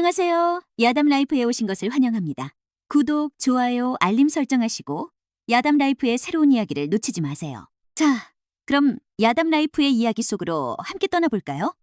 안녕하세요. 야담 라이프에 오신 것을 환영합니다. 구독, 좋아요, 알림 설정하시고 야담 라이프의 새로운 이야기를 놓치지 마세요. 자, 그럼 야담 라이프의 이야기 속으로 함께 떠나볼까요?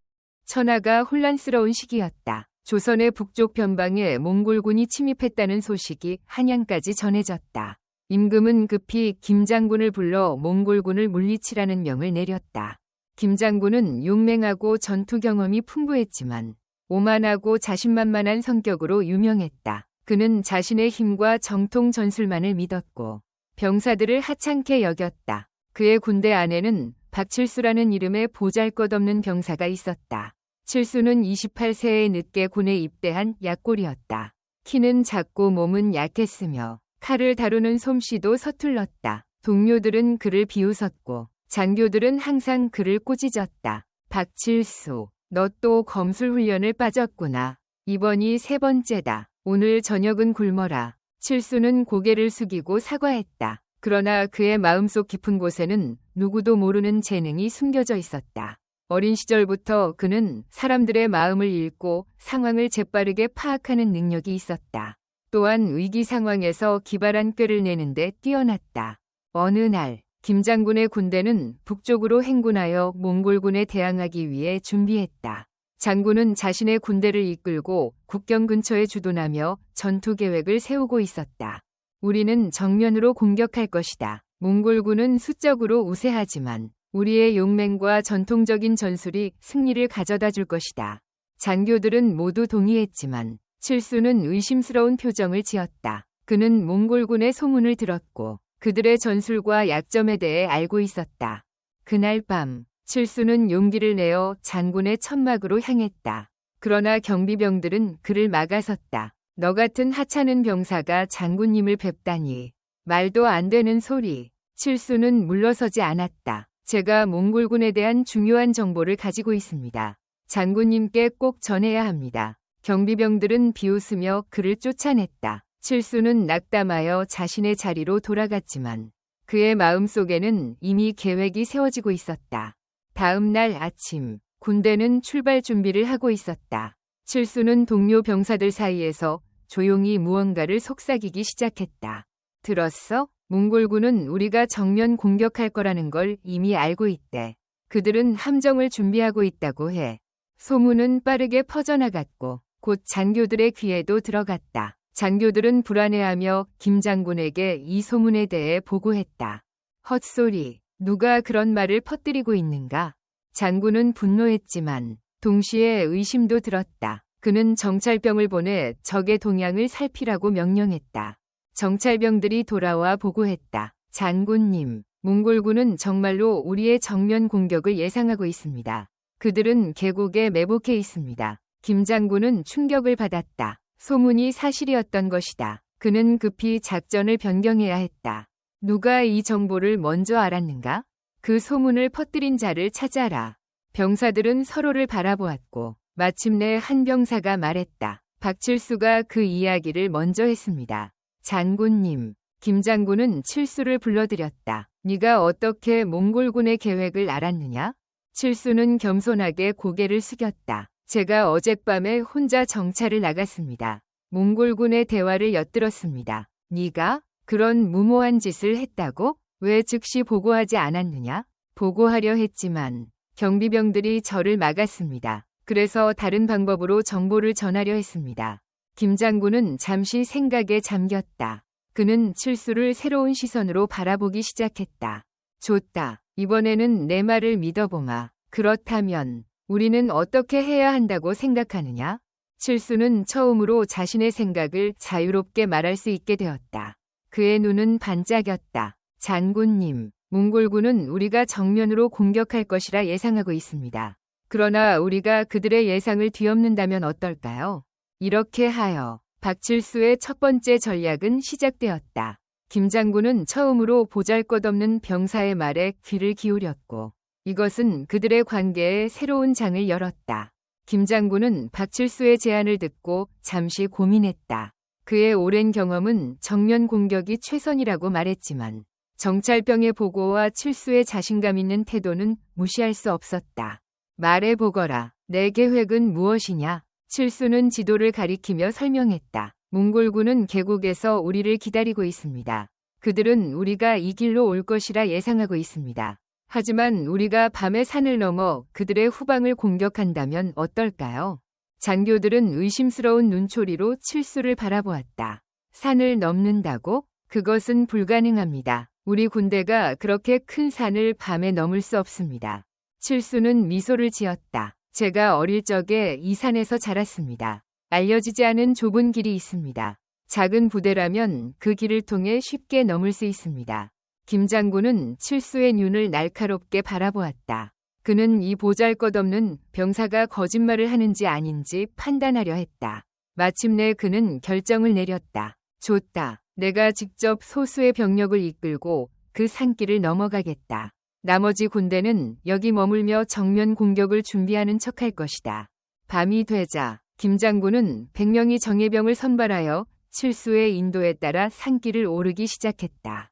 천하가 혼란스러운 시기였다. 조선의 북쪽 변방에 몽골군이 침입했다는 소식이 한양까지 전해졌다. 임금은 급히 김장군을 불러 몽골군을 물리치라는 명을 내렸다. 김장군은 용맹하고 전투 경험이 풍부했지만 오만하고 자신만만한 성격으로 유명했다. 그는 자신의 힘과 정통 전술만을 믿었고 병사들을 하찮게 여겼다. 그의 군대 안에는 박칠수라는 이름의 보잘것없는 병사가 있었다. 칠수는 28세에 늦게 군에 입대한 약골이었다. 키는 작고 몸은 약했으며 칼을 다루는 솜씨도 서툴렀다. 동료들은 그를 비웃었고 장교들은 항상 그를 꾸짖었다. 박칠수, 너 또 검술 훈련을 빠졌구나. 이번이 세 번째다. 오늘 저녁은 굶어라. 칠수는 고개를 숙이고 사과했다. 그러나 그의 마음속 깊은 곳에는 누구도 모르는 재능이 숨겨져 있었다. 어린 시절부터 그는 사람들의 마음을 읽고 상황을 재빠르게 파악하는 능력이 있었다. 또한 위기 상황에서 기발한 꾀를 내는데 뛰어났다. 어느 날 김장군의 군대는 북쪽으로 행군하여 몽골군에 대항하기 위해 준비했다. 장군은 자신의 군대를 이끌고 국경 근처에 주둔하며 전투 계획을 세우고 있었다. 우리는 정면으로 공격할 것이다. 몽골군은 수적으로 우세하지만 우리의 용맹과 전통적인 전술이 승리를 가져다 줄 것이다. 장교들은 모두 동의했지만 칠수는 의심스러운 표정을 지었다. 그는 몽골군의 소문을 들었고 그들의 전술과 약점에 대해 알고 있었다. 그날 밤 칠수는 용기를 내어 장군의 천막으로 향했다. 그러나 경비병들은 그를 막아섰다. 너 같은 하찮은 병사가 장군님을 뵙다니. 말도 안 되는 소리. 칠수는 물러서지 않았다. 제가 몽골군에 대한 중요한 정보를 가지고 있습니다. 장군님께 꼭 전해야 합니다. 경비병들은 비웃으며 그를 쫓아냈다. 칠수는 낙담하여 자신의 자리로 돌아갔지만 그의 마음속에는 이미 계획이 세워지고 있었다. 다음 날 아침, 군대는 출발 준비를 하고 있었다. 칠수는 동료 병사들 사이에서 조용히 무언가를 속삭이기 시작했다. 들었어? 몽골군은 우리가 정면 공격할 거라는 걸 이미 알고 있대. 그들은 함정을 준비하고 있다고 해. 소문은 빠르게 퍼져나갔고 곧 장교들의 귀에도 들어갔다. 장교들은 불안해하며 김장군에게 이 소문에 대해 보고했다. 헛소리, 누가 그런 말을 퍼뜨리고 있는가? 장군은 분노했지만 동시에 의심도 들었다. 그는 정찰병을 보내 적의 동향을 살피라고 명령했다. 정찰병들이 돌아와 보고했다. 장군님, 몽골군은 정말로 우리의 정면 공격을 예상하고 있습니다. 그들은 계곡에 매복해 있습니다. 김장군은 충격을 받았다. 소문이 사실이었던 것이다. 그는 급히 작전을 변경해야 했다. 누가 이 정보를 먼저 알았는가? 그 소문을 퍼뜨린 자를 찾아라. 병사들은 서로를 바라보았고 마침내 한 병사가 말했다. 박칠수가 그 이야기를 먼저 했습니다. 장군님, 김장군은 칠수를 불러들였다. 네가 어떻게 몽골군의 계획을 알았느냐? 칠수는 겸손하게 고개를 숙였다. 제가 어젯밤에 혼자 정찰을 나갔습니다. 몽골군의 대화를 엿들었습니다. 네가 그런 무모한 짓을 했다고? 왜 즉시 보고하지 않았느냐? 보고하려 했지만 경비병들이 저를 막았습니다. 그래서 다른 방법으로 정보를 전하려 했습니다. 김장군은 잠시 생각에 잠겼다. 그는 칠수를 새로운 시선으로 바라보기 시작했다. 좋다. 이번에는 내 말을 믿어보마. 그렇다면 우리는 어떻게 해야 한다고 생각하느냐? 칠수는 처음으로 자신의 생각을 자유롭게 말할 수 있게 되었다. 그의 눈은 반짝였다. 장군님, 몽골군은 우리가 정면으로 공격할 것이라 예상하고 있습니다. 그러나 우리가 그들의 예상을 뒤엎는다면 어떨까요? 이렇게 하여 박칠수의 첫 번째 전략은 시작되었다. 김장군은 처음으로 보잘것없는 병사의 말에 귀를 기울였고 이것은 그들의 관계에 새로운 장을 열었다. 김장군은 박칠수의 제안을 듣고 잠시 고민했다. 그의 오랜 경험은 정면 공격이 최선이라고 말했지만 정찰병의 보고와 칠수의 자신감 있는 태도는 무시할 수 없었다. 말해보거라. 내 계획은 무엇이냐? 칠수는 지도를 가리키며 설명했다. 몽골군은 계곡에서 우리를 기다리고 있습니다. 그들은 우리가 이 길로 올 것이라 예상하고 있습니다. 하지만 우리가 밤에 산을 넘어 그들의 후방을 공격한다면 어떨까요? 장교들은 의심스러운 눈초리로 칠수를 바라보았다. 산을 넘는다고? 그것은 불가능합니다. 우리 군대가 그렇게 큰 산을 밤에 넘을 수 없습니다. 칠수는 미소를 지었다. 제가 어릴 적에 이 산에서 자랐습니다. 알려지지 않은 좁은 길이 있습니다. 작은 부대라면 그 길을 통해 쉽게 넘을 수 있습니다. 김 장군은 칠수의 눈을 날카롭게 바라보았다. 그는 이 보잘것없는 병사가 거짓말을 하는지 아닌지 판단하려 했다. 마침내 그는 결정을 내렸다. 좋다. 내가 직접 소수의 병력을 이끌고 그 산길을 넘어가겠다. 나머지 군대는 여기 머물며 정면 공격을 준비하는 척할 것이다. 밤이 되자 김 장군은 100명의 정예병을 선발하여 칠수의 인도에 따라 산길을 오르기 시작했다.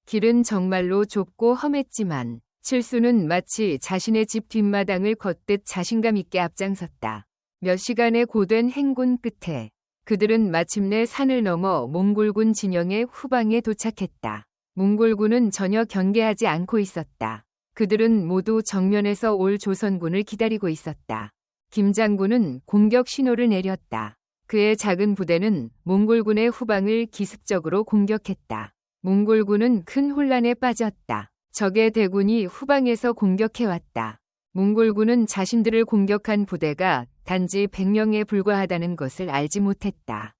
길은 정말로 좁고 험했지만 칠수는 마치 자신의 집 뒷마당을 걷듯 자신감 있게 앞장섰다. 몇 시간의 고된 행군 끝에 그들은 마침내 산을 넘어 몽골군 진영의 후방에 도착했다. 몽골군은 전혀 경계하지 않고 있었다. 그들은 모두 정면에서 올 조선군을 기다리고 있었다. 김 장군은 공격 신호를 내렸다. 그의 작은 부대는 몽골군의 후방을 기습적으로 공격했다. 몽골군은 큰 혼란에 빠졌다. 적의 대군이 후방에서 공격해왔다. 몽골군은 자신들을 공격한 부대가 단지 100명에 불과하다는 것을 알지 못했다.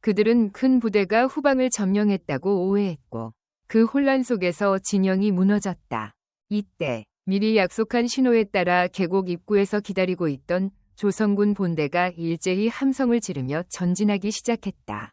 그들은 큰 부대가 후방을 점령했다고 오해했고 그 혼란 속에서 진영이 무너졌다. 이때 미리 약속한 신호에 따라 계곡 입구에서 기다리고 있던 조선군 본대가 일제히 함성을 지르며 전진하기 시작했다.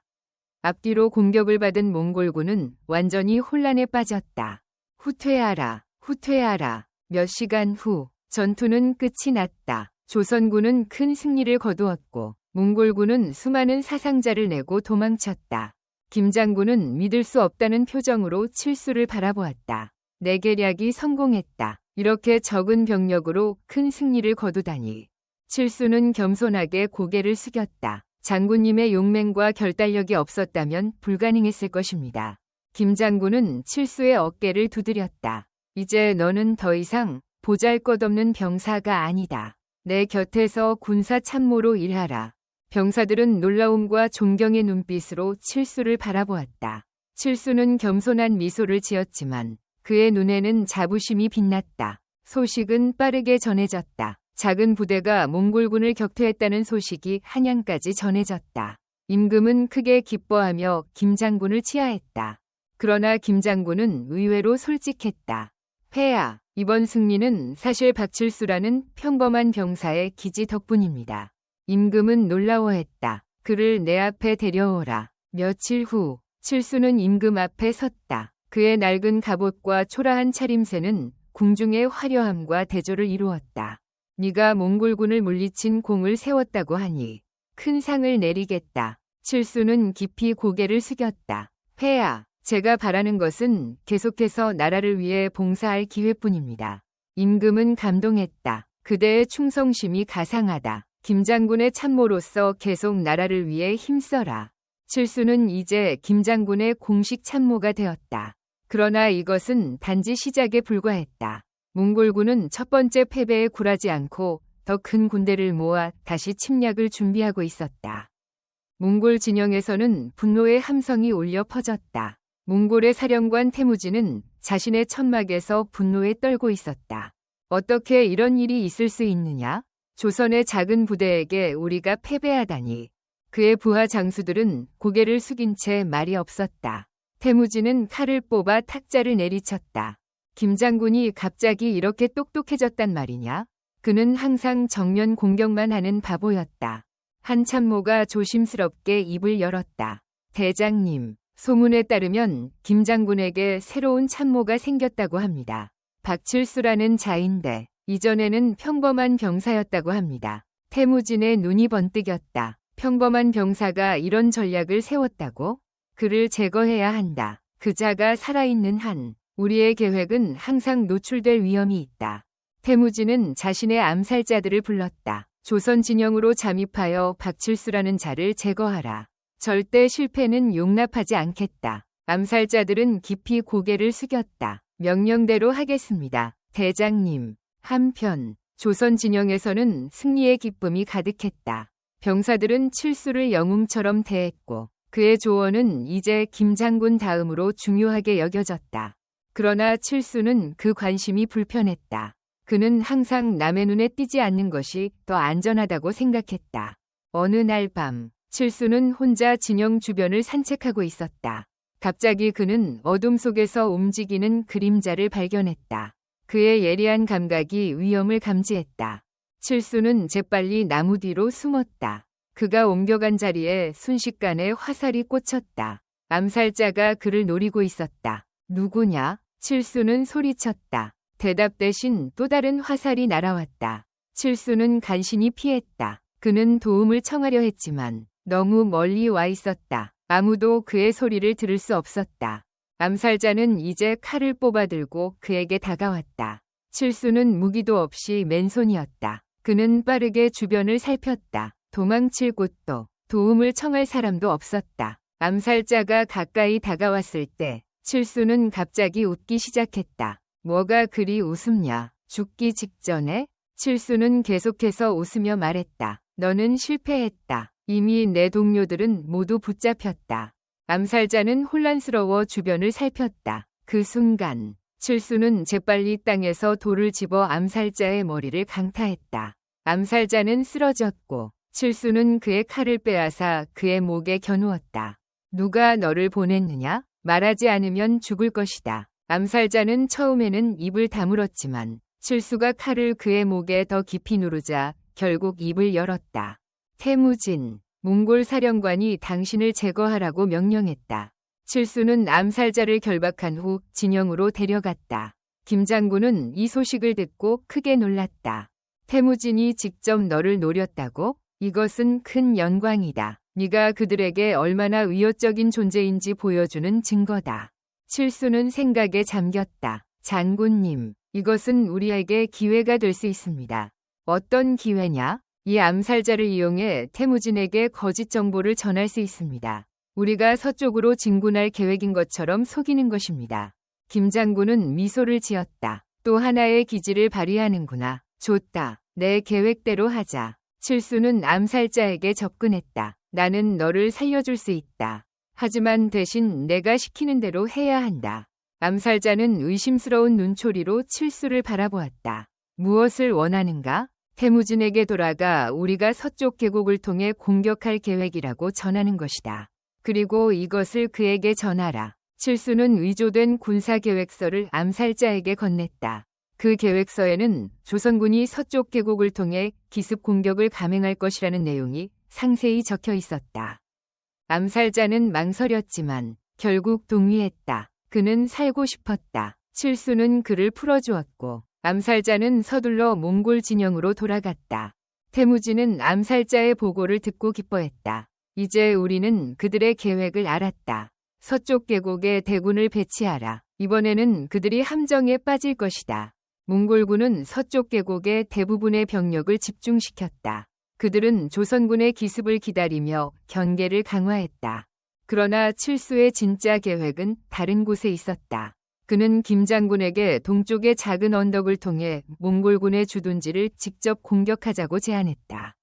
앞뒤로 공격을 받은 몽골군은 완전히 혼란에 빠졌다. 후퇴하라, 후퇴하라. 몇 시간 후 전투는 끝이 났다. 조선군은 큰 승리를 거두었고 몽골군은 수많은 사상자를 내고 도망쳤다. 김 장군은 믿을 수 없다는 표정으로 칠수를 바라보았다. 내 계략이 성공했다. 이렇게 적은 병력으로 큰 승리를 거두다니. 칠수는 겸손하게 고개를 숙였다. 장군님의 용맹과 결단력이 없었다면 불가능했을 것입니다. 김 장군은 칠수의 어깨를 두드렸다. 이제 너는 더 이상 보잘것없는 병사가 아니다. 내 곁에서 군사 참모로 일하라. 병사들은 놀라움과 존경의 눈빛으로 칠수를 바라보았다. 칠수는 겸손한 미소를 지었지만 그의 눈에는 자부심이 빛났다. 소식은 빠르게 전해졌다. 작은 부대가 몽골군을 격퇴했다는 소식이 한양까지 전해졌다. 임금은 크게 기뻐하며 김 장군을 치하했다. 그러나 김 장군은 의외로 솔직했다. 폐하, 이번 승리는 사실 박칠수라는 평범한 병사의 기지 덕분입니다. 임금은 놀라워했다. 그를 내 앞에 데려오라. 며칠 후 칠수는 임금 앞에 섰다. 그의 낡은 갑옷과 초라한 차림새는 궁중의 화려함과 대조를 이루었다. 네가 몽골군을 물리친 공을 세웠다고 하니 큰 상을 내리겠다. 칠수는 깊이 고개를 숙였다. 폐하, 제가 바라는 것은 계속해서 나라를 위해 봉사할 기회뿐입니다. 임금은 감동했다. 그대의 충성심이 가상하다. 김 장군의 참모로서 계속 나라를 위해 힘써라. 칠수는 이제 김 장군의 공식 참모가 되었다. 그러나 이것은 단지 시작에 불과했다. 몽골군은 첫 번째 패배에 굴하지 않고 더 큰 군대를 모아 다시 침략을 준비하고 있었다. 몽골 진영에서는 분노의 함성이 울려 퍼졌다. 몽골의 사령관 태무진은 자신의 천막에서 분노에 떨고 있었다. 어떻게 이런 일이 있을 수 있느냐? 조선의 작은 부대에게 우리가 패배하다니. 그의 부하 장수들은 고개를 숙인 채 말이 없었다. 태무진은 칼을 뽑아 탁자를 내리쳤다. 김 장군이 갑자기 이렇게 똑똑해졌단 말이냐? 그는 항상 정면 공격만 하는 바보였다. 한 참모가 조심스럽게 입을 열었다. 대장님, 소문에 따르면 김 장군에게 새로운 참모가 생겼다고 합니다. 박칠수라는 자인데 이전에는 평범한 병사였다고 합니다. 태무진의 눈이 번뜩였다. 평범한 병사가 이런 전략을 세웠다고? 그를 제거해야 한다. 그 자가 살아있는 한 우리의 계획은 항상 노출될 위험이 있다. 태무진은 자신의 암살자들을 불렀다. 조선 진영으로 잠입하여 박칠수라는 자를 제거하라. 절대 실패는 용납하지 않겠다. 암살자들은 깊이 고개를 숙였다. 명령대로 하겠습니다, 대장님. 한편 조선 진영에서는 승리의 기쁨이 가득했다. 병사들은 칠수를 영웅처럼 대했고 그의 조언은 이제 김장군 다음으로 중요하게 여겨졌다. 그러나 칠수는 그 관심이 불편했다. 그는 항상 남의 눈에 띄지 않는 것이 더 안전하다고 생각했다. 어느 날 밤, 칠수는 혼자 진영 주변을 산책하고 있었다. 갑자기 그는 어둠 속에서 움직이는 그림자를 발견했다. 그의 예리한 감각이 위험을 감지했다. 칠수는 재빨리 나무 뒤로 숨었다. 그가 옮겨간 자리에 순식간에 화살이 꽂혔다. 암살자가 그를 노리고 있었다. 누구냐? 칠수는 소리쳤다. 대답 대신 또 다른 화살이 날아왔다. 칠수는 간신히 피했다. 그는 도움을 청하려 했지만 너무 멀리 와 있었다. 아무도 그의 소리를 들을 수 없었다. 암살자는 이제 칼을 뽑아들고 그에게 다가왔다. 칠수는 무기도 없이 맨손이었다. 그는 빠르게 주변을 살폈다. 도망칠 곳도, 도움을 청할 사람도 없었다. 암살자가 가까이 다가왔을 때 칠수는 갑자기 웃기 시작했다. 뭐가 그리 웃음냐? 죽기 직전에? 칠수는 계속해서 웃으며 말했다. 너는 실패했다. 이미 내 동료들은 모두 붙잡혔다. 암살자는 혼란스러워 주변을 살폈다. 그 순간 칠수는 재빨리 땅에서 돌을 집어 암살자의 머리를 강타했다. 암살자는 쓰러졌고 칠수는 그의 칼을 빼앗아 그의 목에 겨누었다. 누가 너를 보냈느냐? 말하지 않으면 죽을 것이다. 암살자는 처음에는 입을 다물었지만 칠수가 칼을 그의 목에 더 깊이 누르자 결국 입을 열었다. 태무진, 몽골 사령관이 당신을 제거하라고 명령했다. 칠수는 암살자를 결박한 후 진영으로 데려갔다. 김장군은 이 소식을 듣고 크게 놀랐다. 태무진이 직접 너를 노렸다고? 이것은 큰 영광이다. 네가 그들에게 얼마나 위협적인 존재인지 보여주는 증거다. 칠수는 생각에 잠겼다. 장군님, 이것은 우리에게 기회가 될 수 있습니다. 어떤 기회냐? 이 암살자를 이용해 태무진에게 거짓 정보를 전할 수 있습니다. 우리가 서쪽으로 진군할 계획인 것처럼 속이는 것입니다. 김장군은 미소를 지었다. 또 하나의 기지를 발휘하는구나. 좋다. 내 계획대로 하자. 칠수는 암살자에게 접근했다. 나는 너를 살려줄 수 있다. 하지만 대신 내가 시키는 대로 해야 한다. 암살자는 의심스러운 눈초리로 칠수를 바라보았다. 무엇을 원하는가? 태무진에게 돌아가 우리가 서쪽 계곡을 통해 공격할 계획이라고 전하는 것이다. 그리고 이것을 그에게 전하라. 칠수는 의조된 군사계획서를 암살자에게 건넸다. 그 계획서에는 조선군이 서쪽 계곡을 통해 기습 공격을 감행할 것이라는 내용이 상세히 적혀 있었다. 암살자는 망설였지만 결국 동의했다. 그는 살고 싶었다. 칠수는 그를 풀어주었고 암살자는 서둘러 몽골 진영으로 돌아갔다. 태무진은 암살자의 보고를 듣고 기뻐했다. 이제 우리는 그들의 계획을 알았다. 서쪽 계곡에 대군을 배치하라. 이번에는 그들이 함정에 빠질 것이다. 몽골군은 서쪽 계곡에 대부분의 병력을 집중시켰다. 그들은 조선군의 기습을 기다리며 경계를 강화했다. 그러나 칠수의 진짜 계획은 다른 곳에 있었다. 그는 김장군에게 동쪽의 작은 언덕을 통해 몽골군의 주둔지를 직접 공격하자고 제안했다.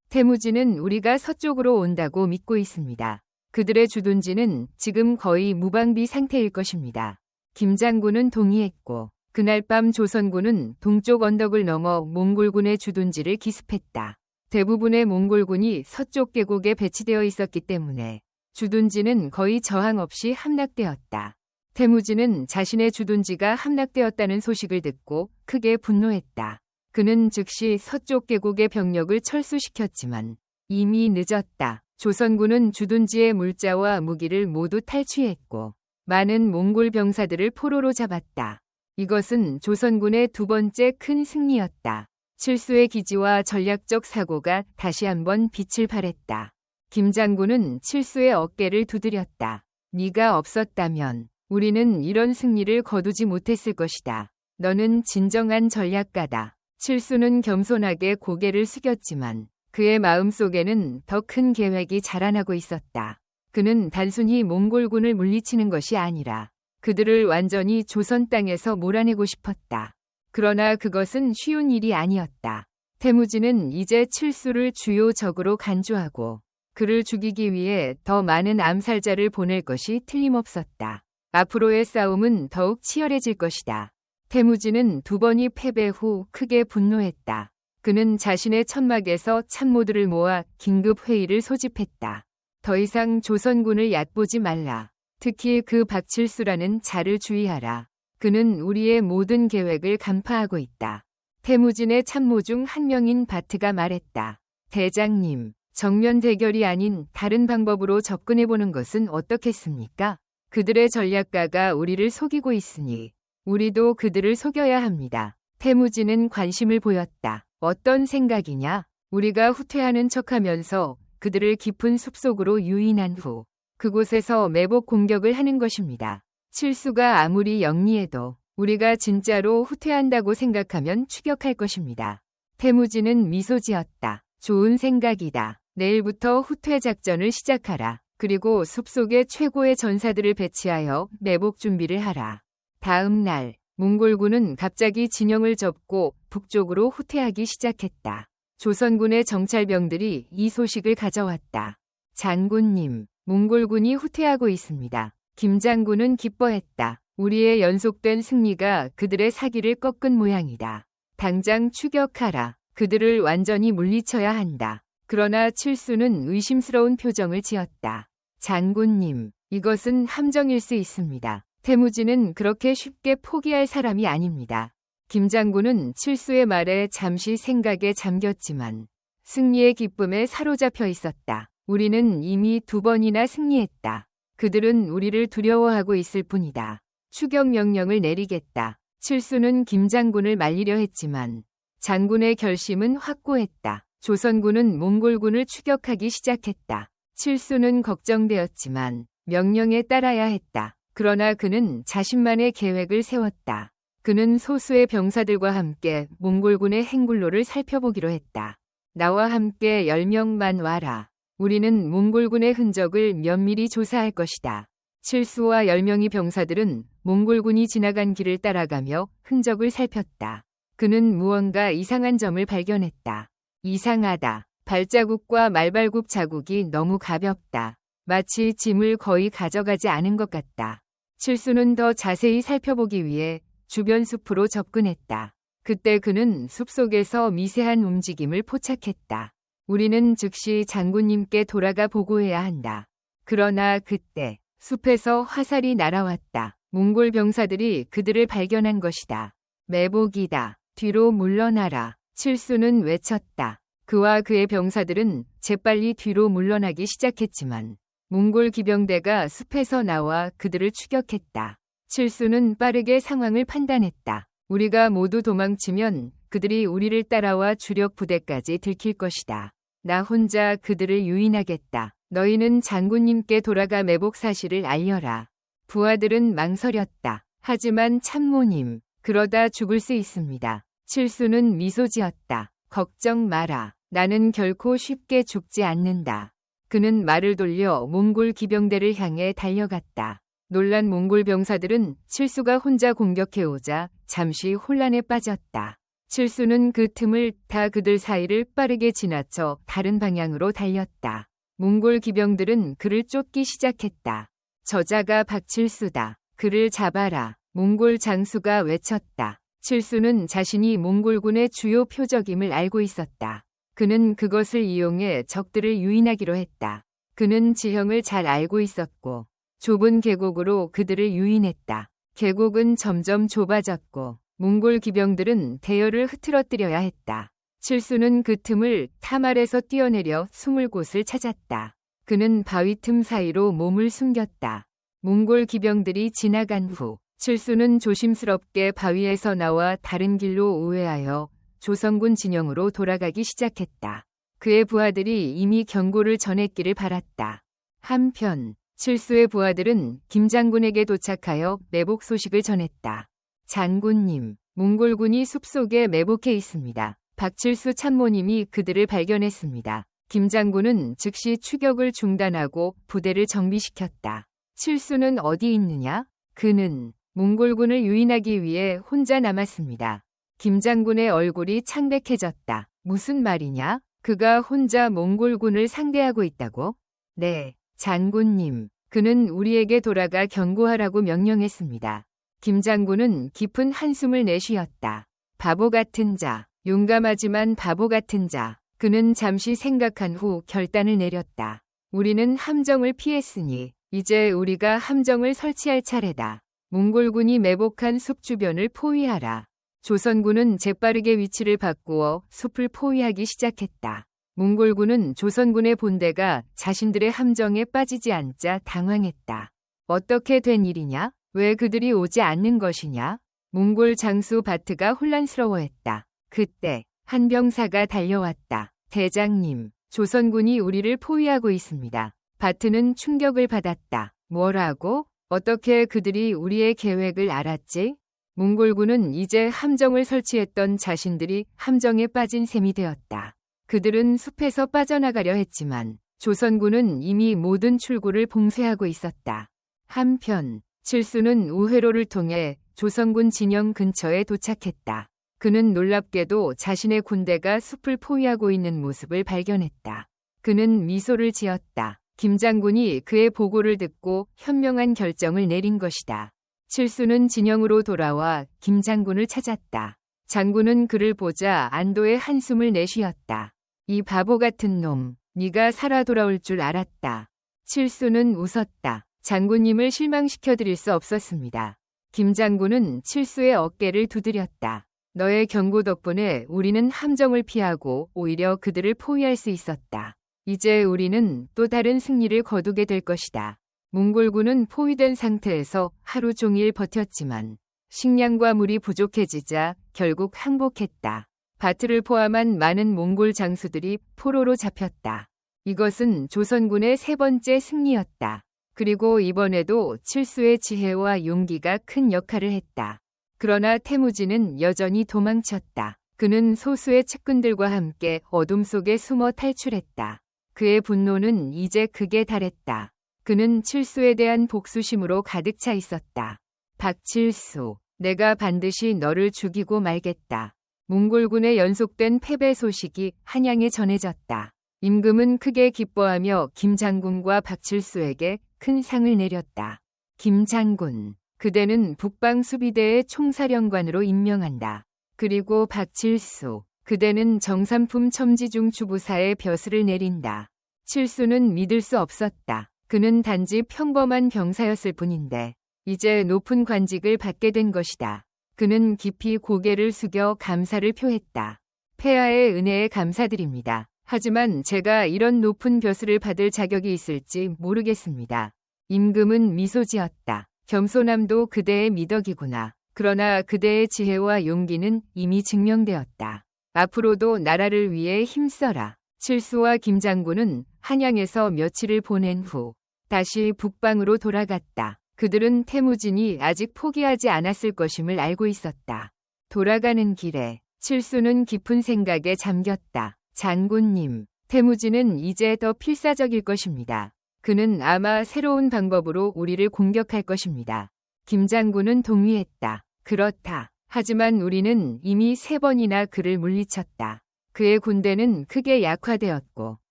태무진은 우리가 서쪽으로 온다고 믿고 있습니다. 그들의 주둔지는 지금 거의 무방비 상태일 것입니다. 김장군은 동의했고 그날 밤 조선군은 동쪽 언덕을 넘어 몽골군의 주둔지를 기습했다. 대부분의 몽골군이 서쪽 계곡에 배치되어 있었기 때문에 주둔지는 거의 저항 없이 함락되었다. 태무진은 자신의 주둔지가 함락되었다는 소식을 듣고 크게 분노했다. 그는 즉시 서쪽 계곡의 병력을 철수시켰지만 이미 늦었다. 조선군은 주둔지의 물자와 무기를 모두 탈취했고 많은 몽골 병사들을 포로로 잡았다. 이것은 조선군의 두 번째 큰 승리였다. 칠수의 기지와 전략적 사고가 다시 한번 빛을 발했다. 김장군은 칠수의 어깨를 두드렸다. 네가 없었다면 우리는 이런 승리를 거두지 못했을 것이다. 너는 진정한 전략가다. 칠수는 겸손하게 고개를 숙였지만 그의 마음속에는 더 큰 계획이 자라나고 있었다. 그는 단순히 몽골군을 물리치는 것이 아니라 그들을 완전히 조선 땅에서 몰아내고 싶었다. 그러나 그것은 쉬운 일이 아니었다. 태무진은 이제 칠수를 주요 적으로 간주하고 그를 죽이기 위해 더 많은 암살자를 보낼 것이 틀림없었다. 앞으로의 싸움은 더욱 치열해질 것이다. 태무진은 2번이 패배 후 크게 분노했다. 그는 자신의 천막에서 참모들을 모아 긴급 회의를 소집했다. 더 이상 조선군을 얕보지 말라. 특히 그 박칠수라는 자를 주의하라. 그는 우리의 모든 계획을 간파하고 있다. 태무진의 참모 중 한 명인 바트가 말했다. 대장님, 정면 대결이 아닌 다른 방법으로 접근해보는 것은 어떻겠습니까? 그들의 전략가가 우리를 속이고 있으니 우리도 그들을 속여야 합니다. 태무진은 관심을 보였다. 어떤 생각이냐? 우리가 후퇴하는 척하면서 그들을 깊은 숲속으로 유인한 후 그곳에서 매복 공격을 하는 것입니다. 칠수가 아무리 영리해도 우리가 진짜로 후퇴한다고 생각하면 추격할 것입니다. 태무진은 미소 지었다. 좋은 생각이다. 내일부터 후퇴 작전을 시작하라. 그리고 숲속에 최고의 전사들을 배치하여 매복 준비를 하라. 다음 날 몽골군은 갑자기 진영을 접고 북쪽으로 후퇴하기 시작했다. 조선군의 정찰병들이 이 소식을 가져왔다. 장군님, 몽골군이 후퇴하고 있습니다. 김 장군은 기뻐했다. 우리의 연속된 승리가 그들의 사기를 꺾은 모양이다. 당장 추격하라. 그들을 완전히 물리쳐야 한다. 그러나 칠수는 의심스러운 표정을 지었다. 장군님, 이것은 함정일 수 있습니다. 태무진은 그렇게 쉽게 포기할 사람이 아닙니다. 김 장군은 칠수의 말에 잠시 생각에 잠겼지만 승리의 기쁨에 사로잡혀 있었다. 우리는 이미 2번이나 승리했다. 그들은 우리를 두려워하고 있을 뿐이다. 추격 명령을 내리겠다. 칠수는 김 장군을 말리려 했지만 장군의 결심은 확고했다. 조선군은 몽골군을 추격하기 시작했다. 칠수는 걱정되었지만 명령에 따라야 했다. 그러나 그는 자신만의 계획을 세웠다. 그는 소수의 병사들과 함께 몽골군의 행굴로를 살펴보기로 했다. 나와 함께 10명만 와라. 우리는 몽골군의 흔적을 면밀히 조사할 것이다. 칠수와 10명의 병사들은 몽골군이 지나간 길을 따라가며 흔적을 살폈다. 그는 무언가 이상한 점을 발견했다. 이상하다. 발자국과 말발굽 자국이 너무 가볍다. 마치 짐을 거의 가져가지 않은 것 같다. 칠수는 더 자세히 살펴보기 위해 주변 숲으로 접근했다. 그때 그는 숲속에서 미세한 움직임을 포착했다. 우리는 즉시 장군님께 돌아가 보고해야 한다. 그러나 그때 숲에서 화살이 날아왔다. 몽골 병사들이 그들을 발견한 것이다. 매복이다. 뒤로 물러나라. 칠수는 외쳤다. 그와 그의 병사들은 재빨리 뒤로 물러나기 시작했지만 몽골 기병대가 숲에서 나와 그들을 추격했다. 칠수는 빠르게 상황을 판단했다. 우리가 모두 도망치면 그들이 우리를 따라와 주력 부대까지 들킬 것이다. 나 혼자 그들을 유인하겠다. 너희는 장군님께 돌아가 매복 사실을 알려라. 부하들은 망설였다. 하지만 참모님, 그러다 죽을 수 있습니다. 칠수는 미소 지었다. 걱정 마라. 나는 결코 쉽게 죽지 않는다. 그는 말을 돌려 몽골 기병대를 향해 달려갔다. 놀란 몽골 병사들은 칠수가 혼자 공격해오자 잠시 혼란에 빠졌다. 칠수는 그 틈을 타 그들 사이를 빠르게 지나쳐 다른 방향으로 달렸다. 몽골 기병들은 그를 쫓기 시작했다. 저자가 박칠수다. 그를 잡아라. 몽골 장수가 외쳤다. 칠수는 자신이 몽골군의 주요 표적임을 알고 있었다. 그는 그것을 이용해 적들을 유인하기로 했다. 그는 지형을 잘 알고 있었고 좁은 계곡으로 그들을 유인했다. 계곡은 점점 좁아졌고 몽골 기병들은 대열을 흐트러뜨려야 했다. 칠수는 그 틈을 타말에서 뛰어내려 숨을 곳을 찾았다. 그는 바위 틈 사이로 몸을 숨겼다. 몽골 기병들이 지나간 후 칠수는 조심스럽게 바위에서 나와 다른 길로 우회하여 조선군 진영으로 돌아가기 시작했다. 그의 부하들이 이미 경고를 전했기를 바랐다. 한편 칠수의 부하들은 김 장군에게 도착하여 매복 소식을 전했다. 장군님, 몽골군이 숲속에 매복해 있습니다. 박칠수 참모님이 그들을 발견했습니다. 김 장군은 즉시 추격을 중단하고 부대를 정비시켰다. 칠수는 어디 있느냐? 그는 몽골군을 유인하기 위해 혼자 남았습니다. 김 장군의 얼굴이 창백해졌다. 무슨 말이냐? 그가 혼자 몽골군을 상대하고 있다고? 네, 장군님. 그는 우리에게 돌아가 경고하라고 명령했습니다. 김 장군은 깊은 한숨을 내쉬었다. 바보 같은 자, 용감하지만 바보 같은 자. 그는 잠시 생각한 후 결단을 내렸다. 우리는 함정을 피했으니 이제 우리가 함정을 설치할 차례다. 몽골군이 매복한 숲 주변을 포위하라. 조선군은 재빠르게 위치를 바꾸어 숲을 포위하기 시작했다. 몽골군은 조선군의 본대가 자신들의 함정에 빠지지 않자 당황했다. 어떻게 된 일이냐? 왜 그들이 오지 않는 것이냐? 몽골 장수 바트가 혼란스러워했다. 그때 한 병사가 달려왔다. 대장님, 조선군이 우리를 포위하고 있습니다. 바트는 충격을 받았다. 뭐라고? 어떻게 그들이 우리의 계획을 알았지? 몽골군은 이제 함정을 설치했던 자신들이 함정에 빠진 셈이 되었다. 그들은 숲에서 빠져나가려 했지만 조선군은 이미 모든 출구를 봉쇄하고 있었다. 한편 칠수는 우회로를 통해 조선군 진영 근처에 도착했다. 그는 놀랍게도 자신의 군대가 숲을 포위하고 있는 모습을 발견했다. 그는 미소를 지었다. 김 장군이 그의 보고를 듣고 현명한 결정을 내린 것이다. 칠수는 진영으로 돌아와 김 장군을 찾았다. 장군은 그를 보자 안도의 한숨을 내쉬었다. 이 바보 같은 놈, 네가 살아 돌아올 줄 알았다. 칠수는 웃었다. 장군님을 실망시켜드릴 수 없었습니다. 김 장군은 칠수의 어깨를 두드렸다. 너의 경고 덕분에 우리는 함정을 피하고 오히려 그들을 포위할 수 있었다. 이제 우리는 또 다른 승리를 거두게 될 것이다. 몽골군은 포위된 상태에서 하루 종일 버텼지만 식량과 물이 부족해지자 결국 항복했다. 바트를 포함한 많은 몽골 장수들이 포로로 잡혔다. 이것은 조선군의 세 번째 승리였다. 그리고 이번에도 칠수의 지혜와 용기가 큰 역할을 했다. 그러나 태무진은 여전히 도망쳤다. 그는 소수의 측근들과 함께 어둠 속에 숨어 탈출했다. 그의 분노는 이제 극에 달했다. 그는 칠수에 대한 복수심으로 가득 차 있었다. 박칠수, 내가 반드시 너를 죽이고 말겠다. 몽골군의 연속된 패배 소식이 한양에 전해졌다. 임금은 크게 기뻐하며 김 장군과 박칠수에게 큰 상을 내렸다. 김 장군, 그대는 북방 수비대의 총사령관으로 임명한다. 그리고 박칠수, 그대는 정삼품 첨지중 추부사의 벼슬을 내린다. 칠수는 믿을 수 없었다. 그는 단지 평범한 병사였을 뿐인데 이제 높은 관직을 받게 된 것이다. 그는 깊이 고개를 숙여 감사를 표했다. 폐하의 은혜에 감사드립니다. 하지만 제가 이런 높은 벼슬을 받을 자격이 있을지 모르겠습니다. 임금은 미소 지었다. 겸손함도 그대의 미덕이구나. 그러나 그대의 지혜와 용기는 이미 증명되었다. 앞으로도 나라를 위해 힘써라. 칠수와 김 장군은 한양에서 며칠을 보낸 후 다시 북방으로 돌아갔다. 그들은 태무진이 아직 포기하지 않았을 것임을 알고 있었다. 돌아가는 길에 칠수는 깊은 생각에 잠겼다. 장군님, 태무진은 이제 더 필사적일 것입니다. 그는 아마 새로운 방법으로 우리를 공격할 것입니다. 김 장군은 동의했다. 그렇다. 하지만 우리는 이미 3번이나 그를 물리쳤다. 그의 군대는 크게 약화되었고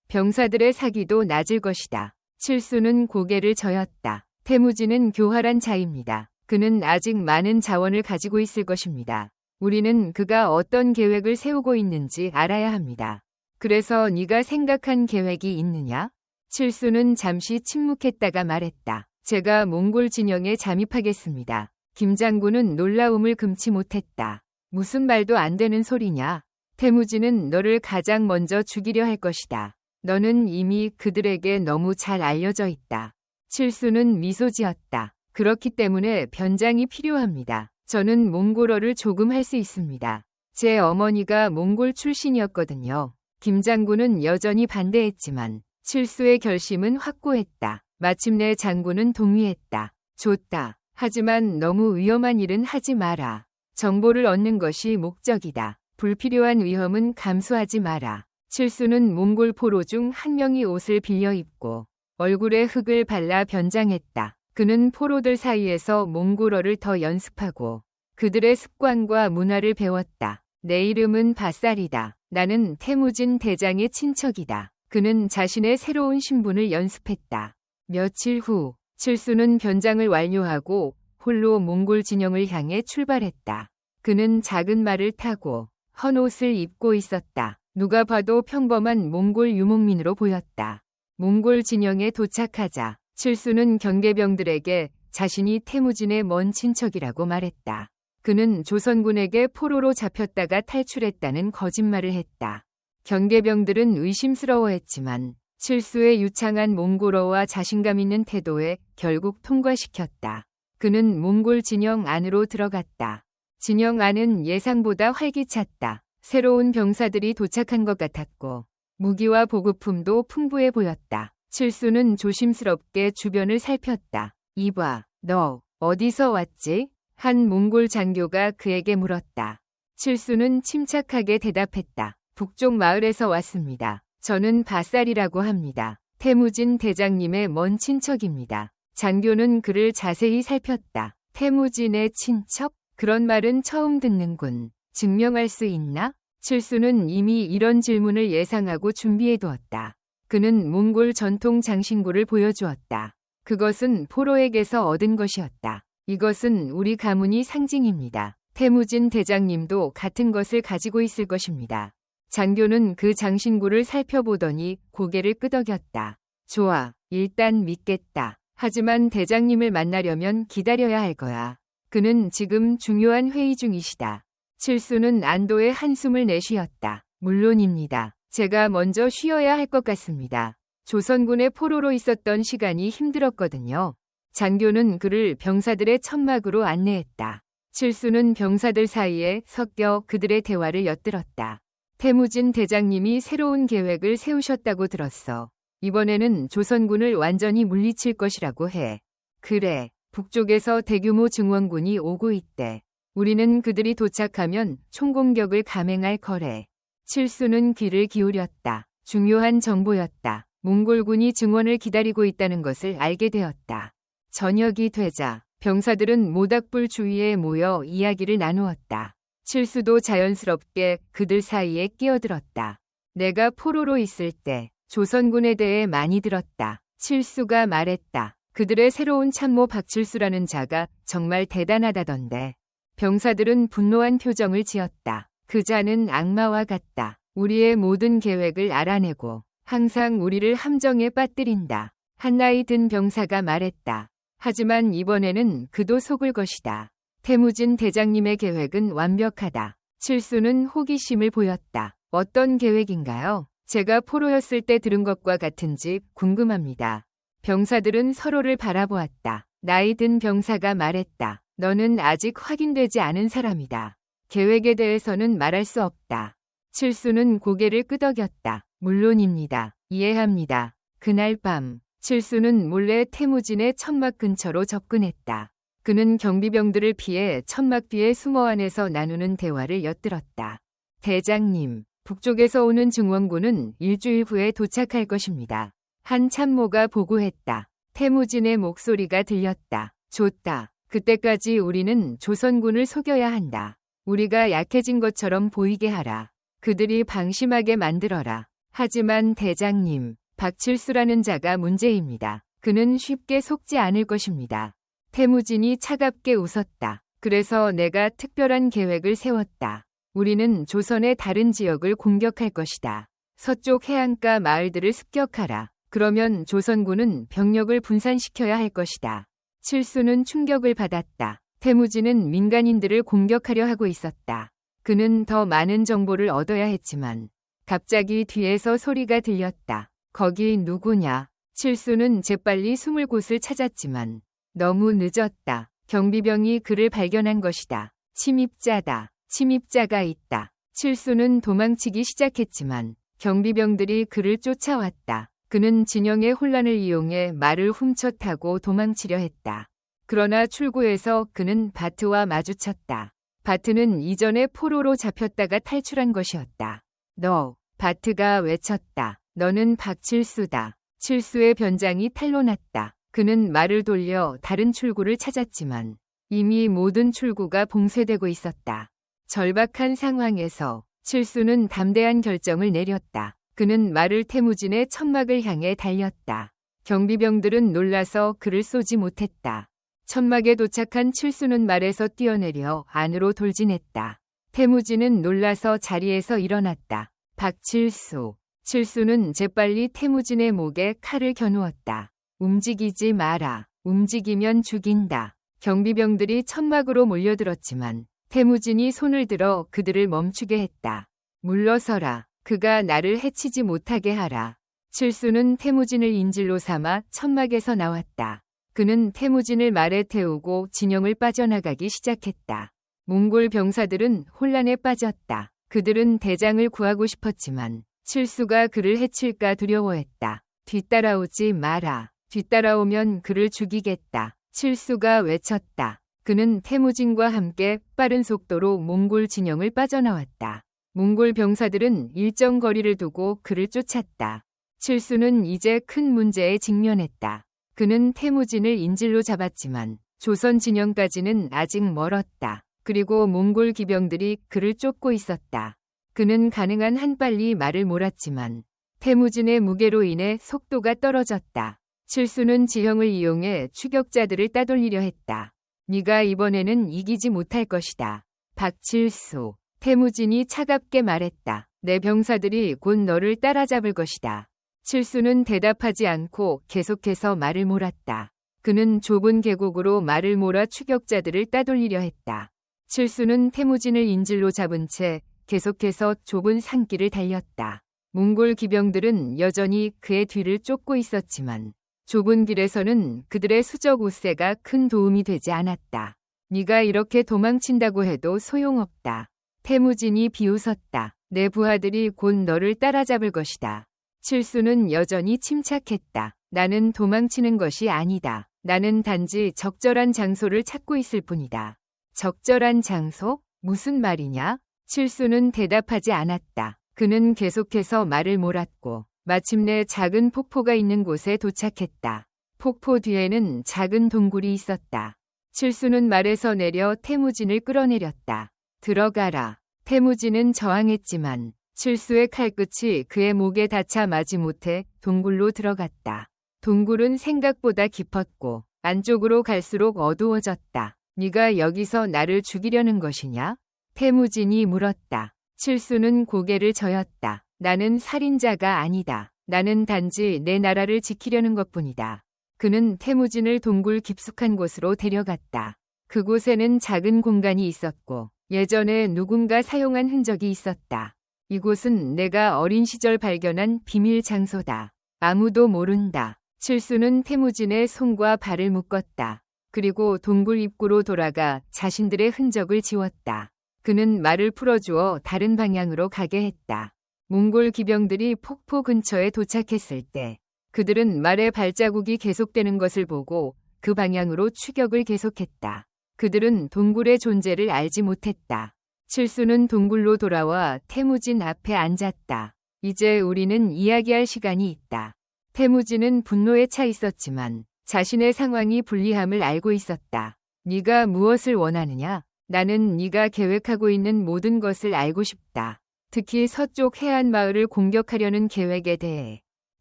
병사들의 사기도 낮을 것이다. 칠수는 고개를 저었다. 태무진은 교활한 자입니다. 그는 아직 많은 자원을 가지고 있을 것입니다. 우리는 그가 어떤 계획을 세우고 있는지 알아야 합니다. 그래서 네가 생각한 계획이 있느냐? 칠수는 잠시 침묵했다가 말했다. 제가 몽골 진영에 잠입하겠습니다. 김 장군은 놀라움을 금치 못했다. 무슨 말도 안 되는 소리냐? 태무진은 너를 가장 먼저 죽이려 할 것이다. 너는 이미 그들에게 너무 잘 알려져 있다. 칠수는 미소 지었다. 그렇기 때문에 변장이 필요합니다. 저는 몽골어를 조금 할 수 있습니다. 제 어머니가 몽골 출신이었거든요. 김 장군은 여전히 반대했지만 칠수의 결심은 확고했다. 마침내 장군은 동의했다. 좋다. 하지만 너무 위험한 일은 하지 마라. 정보를 얻는 것이 목적이다. 불필요한 위험은 감수하지 마라. 칠수는 몽골 포로 중 한 명이 옷을 빌려 입고 얼굴에 흙을 발라 변장했다. 그는 포로들 사이에서 몽골어를 더 연습하고 그들의 습관과 문화를 배웠다. 내 이름은 바살이다. 나는 태무진 대장의 친척이다. 그는 자신의 새로운 신분을 연습했다. 며칠 후 칠수는 변장을 완료하고 홀로 몽골 진영을 향해 출발했다. 그는 작은 말을 타고 헌옷을 입고 있었다. 누가 봐도 평범한 몽골 유목민으로 보였다. 몽골 진영에 도착하자 칠수는 경계병들에게 자신이 태무진의 먼 친척이라고 말했다. 그는 조선군에게 포로로 잡혔다가 탈출했다는 거짓말을 했다. 경계병들은 의심스러워했지만 칠수의 유창한 몽골어와 자신감 있는 태도에 결국 통과시켰다. 그는 몽골 진영 안으로 들어갔다. 진영 안은 예상보다 활기찼다. 새로운 병사들이 도착한 것 같았고 무기와 보급품도 풍부해 보였다. 칠수는 조심스럽게 주변을 살폈다. 이봐, 너 어디서 왔지? 한 몽골 장교가 그에게 물었다. 칠수는 침착하게 대답했다. 북쪽 마을에서 왔습니다. 저는 바살이라고 합니다. 태무진 대장님의 먼 친척입니다. 장교는 그를 자세히 살폈다. 태무진의 친척? 그런 말은 처음 듣는군. 증명할 수 있나? 칠수는 이미 이런 질문을 예상하고 준비해두었다. 그는 몽골 전통 장신구를 보여주었다. 그것은 포로에게서 얻은 것이었다. 이것은 우리 가문이 상징입니다. 태무진 대장님도 같은 것을 가지고 있을 것입니다. 장교는 그 장신구를 살펴보더니 고개를 끄덕였다. 좋아, 일단 믿겠다. 하지만 대장님을 만나려면 기다려야 할 거야. 그는 지금 중요한 회의 중이시다. 칠수는 안도의 한숨을 내쉬었다. 물론입니다. 제가 먼저 쉬어야 할 것 같습니다. 조선군의 포로로 있었던 시간이 힘들었거든요. 장교는 그를 병사들의 천막으로 안내했다. 칠수는 병사들 사이에 섞여 그들의 대화를 엿들었다. 태무진 대장님이 새로운 계획을 세우셨다고 들었어. 이번에는 조선군을 완전히 물리칠 것이라고 해. 그래, 북쪽에서 대규모 증원군이 오고 있대. 우리는 그들이 도착하면 총공격을 감행할 거래. 칠수는 귀를 기울였다. 중요한 정보였다. 몽골군이 증원을 기다리고 있다는 것을 알게 되었다. 저녁이 되자 병사들은 모닥불 주위에 모여 이야기를 나누었다. 칠수도 자연스럽게 그들 사이에 끼어들었다. 내가 포로로 있을 때 조선군에 대해 많이 들었다. 칠수가 말했다. 그들의 새로운 참모 박칠수라는 자가 정말 대단하다던데. 병사들은 분노한 표정을 지었다. 그 자는 악마와 같다. 우리의 모든 계획을 알아내고 항상 우리를 함정에 빠뜨린다. 한 나이 든 병사가 말했다. 하지만 이번에는 그도 속을 것이다. 태무진 대장님의 계획은 완벽하다. 칠수는 호기심을 보였다. 어떤 계획인가요? 제가 포로였을 때 들은 것과 같은지 궁금합니다. 병사들은 서로를 바라보았다. 나이 든 병사가 말했다. 너는 아직 확인되지 않은 사람이다. 계획에 대해서는 말할 수 없다. 칠수는 고개를 끄덕였다. 물론입니다. 이해합니다. 그날 밤 칠수는 몰래 태무진의 천막 근처로 접근했다. 그는 경비병들을 피해 천막 뒤에 숨어 안에서 나누는 대화를 엿들었다. 대장님, 북쪽에서 오는 증원군은 일주일 후에 도착할 것입니다. 한 참모가 보고했다. 태무진의 목소리가 들렸다. 좋다. 그때까지 우리는 조선군을 속여야 한다. 우리가 약해진 것처럼 보이게 하라. 그들이 방심하게 만들어라. 하지만 대장님, 박칠수라는 자가 문제입니다. 그는 쉽게 속지 않을 것입니다. 태무진이 차갑게 웃었다. 그래서 내가 특별한 계획을 세웠다. 우리는 조선의 다른 지역을 공격할 것이다. 서쪽 해안가 마을들을 습격하라. 그러면 조선군은 병력을 분산시켜야 할 것이다. 칠수는 충격을 받았다. 태무진은 민간인들을 공격하려 하고 있었다. 그는 더 많은 정보를 얻어야 했지만 갑자기 뒤에서 소리가 들렸다. 거기 누구냐? 칠수는 재빨리 숨을 곳을 찾았지만 너무 늦었다. 경비병이 그를 발견한 것이다. 침입자다. 침입자가 있다. 칠수는 도망치기 시작했지만 경비병들이 그를 쫓아왔다. 그는 진영의 혼란을 이용해 말을 훔쳐 타고 도망치려 했다. 그러나 출구에서 그는 바트와 마주쳤다. 바트는 이전에 포로로 잡혔다가 탈출한 것이었다. 너, 바트가 외쳤다. 너는 박칠수다. 칠수의 변장이 탄로났다. 그는 말을 돌려 다른 출구를 찾았지만 이미 모든 출구가 봉쇄되고 있었다. 절박한 상황에서 칠수는 담대한 결정을 내렸다. 그는 말을 태무진의 천막을 향해 달렸다. 경비병들은 놀라서 그를 쏘지 못했다. 천막에 도착한 칠수는 말에서 뛰어내려 안으로 돌진했다. 태무진은 놀라서 자리에서 일어났다. 박칠수. 칠수는 재빨리 태무진의 목에 칼을 겨누었다. 움직이지 마라. 움직이면 죽인다. 경비병들이 천막으로 몰려들었지만 태무진이 손을 들어 그들을 멈추게 했다. 물러서라. 그가 나를 해치지 못하게 하라. 칠수는 태무진을 인질로 삼아 천막에서 나왔다. 그는 태무진을 말에 태우고 진영을 빠져나가기 시작했다. 몽골 병사들은 혼란에 빠졌다. 그들은 대장을 구하고 싶었지만 칠수가 그를 해칠까 두려워했다. 뒤따라오지 마라. 뒤따라오면 그를 죽이겠다. 칠수가 외쳤다. 그는 태무진과 함께 빠른 속도로 몽골 진영을 빠져나왔다. 몽골 병사들은 일정 거리를 두고 그를 쫓았다. 칠수는 이제 큰 문제에 직면했다. 그는 태무진을 인질로 잡았지만 조선 진영까지는 아직 멀었다. 그리고 몽골 기병들이 그를 쫓고 있었다. 그는 가능한 한 빨리 말을 몰았지만 태무진의 무게로 인해 속도가 떨어졌다. 칠수는 지형을 이용해 추격자들을 따돌리려 했다. 네가 이번에는 이기지 못할 것이다. 박칠수. 태무진이 차갑게 말했다. 내 병사들이 곧 너를 따라잡을 것이다. 칠수는 대답하지 않고 계속해서 말을 몰았다. 그는 좁은 계곡으로 말을 몰아 추격자들을 따돌리려 했다. 칠수는 태무진을 인질로 잡은 채 계속해서 좁은 산길을 달렸다. 몽골 기병들은 여전히 그의 뒤를 쫓고 있었지만 좁은 길에서는 그들의 수적 우세가 큰 도움이 되지 않았다. 네가 이렇게 도망친다고 해도 소용없다. 태무진이 비웃었다. 내 부하들이 곧 너를 따라잡을 것이다. 칠수는 여전히 침착했다. 나는 도망치는 것이 아니다. 나는 단지 적절한 장소를 찾고 있을 뿐이다. 적절한 장소? 무슨 말이냐? 칠수는 대답하지 않았다. 그는 계속해서 말을 몰았고 마침내 작은 폭포가 있는 곳에 도착했다. 폭포 뒤에는 작은 동굴이 있었다. 칠수는 말에서 내려 태무진을 끌어내렸다. 들어가라. 태무진은 저항했지만 칠수의 칼끝이 그의 목에 닿자 마지못해 동굴로 들어갔다. 동굴은 생각보다 깊었고 안쪽으로 갈수록 어두워졌다. 네가 여기서 나를 죽이려는 것이냐? 태무진이 물었다. 칠수는 고개를 저었다. 나는 살인자가 아니다. 나는 단지 내 나라를 지키려는 것뿐이다. 그는 태무진을 동굴 깊숙한 곳으로 데려갔다. 그곳에는 작은 공간이 있었고 예전에 누군가 사용한 흔적이 있었다. 이곳은 내가 어린 시절 발견한 비밀 장소다. 아무도 모른다. 칠수는 태무진의 손과 발을 묶었다. 그리고 동굴 입구로 돌아가 자신들의 흔적을 지웠다. 그는 말을 풀어주어 다른 방향으로 가게 했다. 몽골 기병들이 폭포 근처에 도착했을 때 그들은 말의 발자국이 계속되는 것을 보고 그 방향으로 추격을 계속했다. 그들은 동굴의 존재를 알지 못했다. 칠수는 동굴로 돌아와 태무진 앞에 앉았다. 이제 우리는 이야기할 시간이 있다. 태무진은 분노에 차 있었지만 자신의 상황이 불리함을 알고 있었다. 네가 무엇을 원하느냐? 나는 네가 계획하고 있는 모든 것을 알고 싶다. 특히 서쪽 해안 마을을 공격하려는 계획에 대해.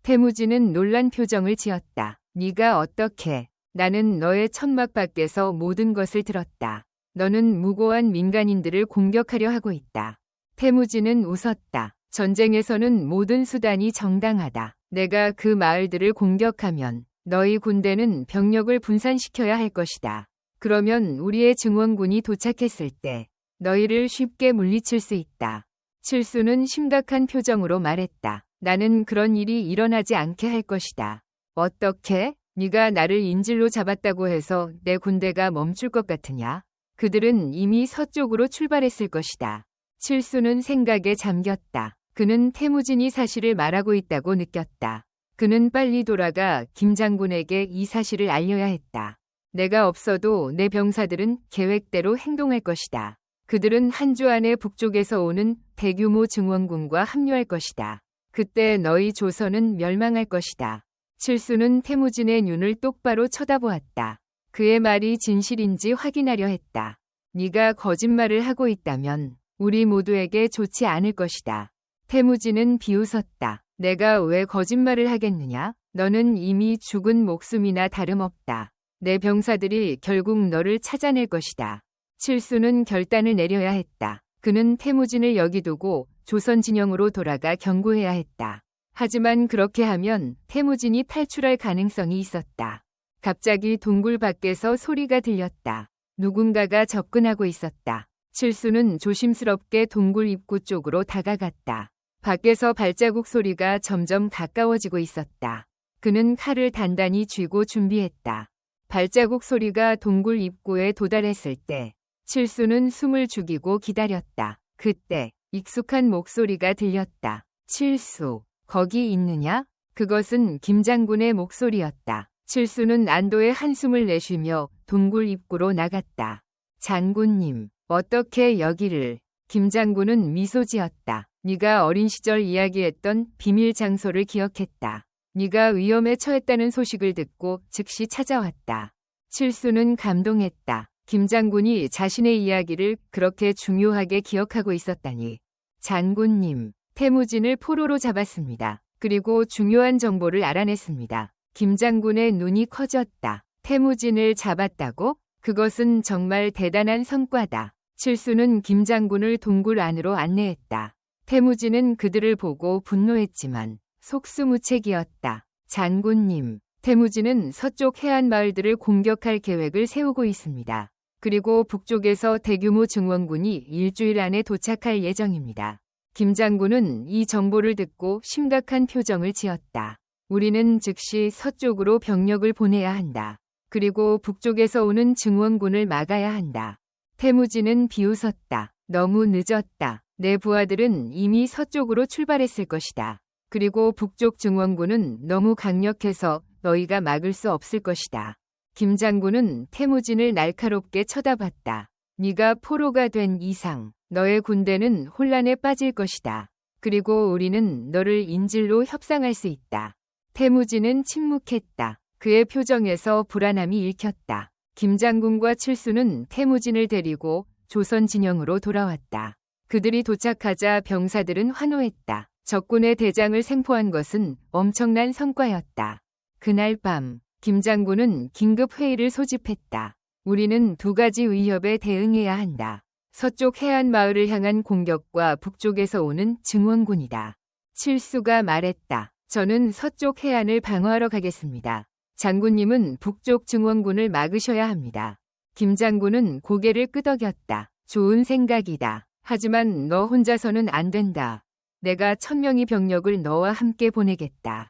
태무진은 놀란 표정을 지었다. 네가 어떻게? 나는 너의 천막 밖에서 모든 것을 들었다. 너는 무고한 민간인들을 공격하려 하고 있다. 태무진은 웃었다. 전쟁에서는 모든 수단이 정당하다. 내가 그 마을들을 공격하면 너희 군대는 병력을 분산시켜야 할 것이다. 그러면 우리의 증원군이 도착했을 때 너희를 쉽게 물리칠 수 있다. 칠수는 심각한 표정으로 말했다. 나는 그런 일이 일어나지 않게 할 것이다. 어떻게? 네가 나를 인질로 잡았다고 해서 내 군대가 멈출 것 같으냐? 그들은 이미 서쪽으로 출발했을 것이다. 칠수는 생각에 잠겼다. 그는 태무진이 사실을 말하고 있다고 느꼈다. 그는 빨리 돌아가 김 장군에게 이 사실을 알려야 했다. 내가 없어도 내 병사들은 계획대로 행동할 것이다. 그들은 한 주 안에 북쪽에서 오는 대규모 증원군과 합류할 것이다. 그때 너희 조선은 멸망할 것이다. 칠수는 태무진의 눈을 똑바로 쳐다보았다. 그의 말이 진실인지 확인하려 했다. 네가 거짓말을 하고 있다면 우리 모두에게 좋지 않을 것이다. 태무진은 비웃었다. 내가 왜 거짓말을 하겠느냐? 너는 이미 죽은 목숨이나 다름없다. 내 병사들이 결국 너를 찾아낼 것이다. 칠수는 결단을 내려야 했다. 그는 태무진을 여기 두고 조선 진영으로 돌아가 경고해야 했다. 하지만 그렇게 하면 태무진이 탈출할 가능성이 있었다. 갑자기 동굴 밖에서 소리가 들렸다. 누군가가 접근하고 있었다. 칠수는 조심스럽게 동굴 입구 쪽으로 다가갔다. 밖에서 발자국 소리가 점점 가까워지고 있었다. 그는 칼을 단단히 쥐고 준비했다. 발자국 소리가 동굴 입구에 도달했을 때 칠수는 숨을 죽이고 기다렸다. 그때 익숙한 목소리가 들렸다. 칠수, 거기 있느냐? 그것은 김장군의 목소리였다. 칠수는 안도의 한숨을 내쉬며 동굴 입구로 나갔다. 장군님, 어떻게 여기를? 김장군은 미소 지었다. 네가 어린 시절 이야기했던 비밀 장소를 기억했다. 네가 위험에 처했다는 소식을 듣고 즉시 찾아왔다. 칠수는 감동했다. 김장군이 자신의 이야기를 그렇게 중요하게 기억하고 있었다니. 장군님, 태무진을 포로로 잡았습니다. 그리고 중요한 정보를 알아냈습니다. 김장군의 눈이 커졌다. 태무진을 잡았다고? 그것은 정말 대단한 성과다. 칠수는 김장군을 동굴 안으로 안내했다. 태무진은 그들을 보고 분노했지만 속수무책이었다. 장군님, 태무진은 서쪽 해안 마을들을 공격할 계획을 세우고 있습니다. 그리고 북쪽에서 대규모 증원군이 일주일 안에 도착할 예정입니다. 김장군은 이 정보를 듣고 심각한 표정을 지었다. 우리는 즉시 서쪽으로 병력을 보내야 한다. 그리고 북쪽에서 오는 증원군을 막아야 한다. 태무진은 비웃었다. 너무 늦었다. 내 부하들은 이미 서쪽으로 출발했을 것이다. 그리고 북쪽 증원군은 너무 강력해서 너희가 막을 수 없을 것이다. 김장군은 태무진을 날카롭게 쳐다봤다. 네가 포로가 된 이상 너의 군대는 혼란에 빠질 것이다. 그리고 우리는 너를 인질로 협상할 수 있다. 태무진은 침묵했다. 그의 표정에서 불안함이 읽혔다. 김장군과 칠수는 태무진을 데리고 조선 진영으로 돌아왔다. 그들이 도착하자 병사들은 환호했다. 적군의 대장을 생포한 것은 엄청난 성과였다. 그날 밤 김장군은 긴급 회의를 소집했다. 우리는 두 가지 위협에 대응해야 한다. 서쪽 해안 마을을 향한 공격과 북쪽에서 오는 증원군이다. 칠수가 말했다. 저는 서쪽 해안을 방어하러 가겠습니다. 장군님은 북쪽 증원군을 막으셔야 합니다. 김장군은 고개를 끄덕였다. 좋은 생각이다. 하지만 너 혼자서는 안 된다. 내가 1000명의 병력을 너와 함께 보내겠다.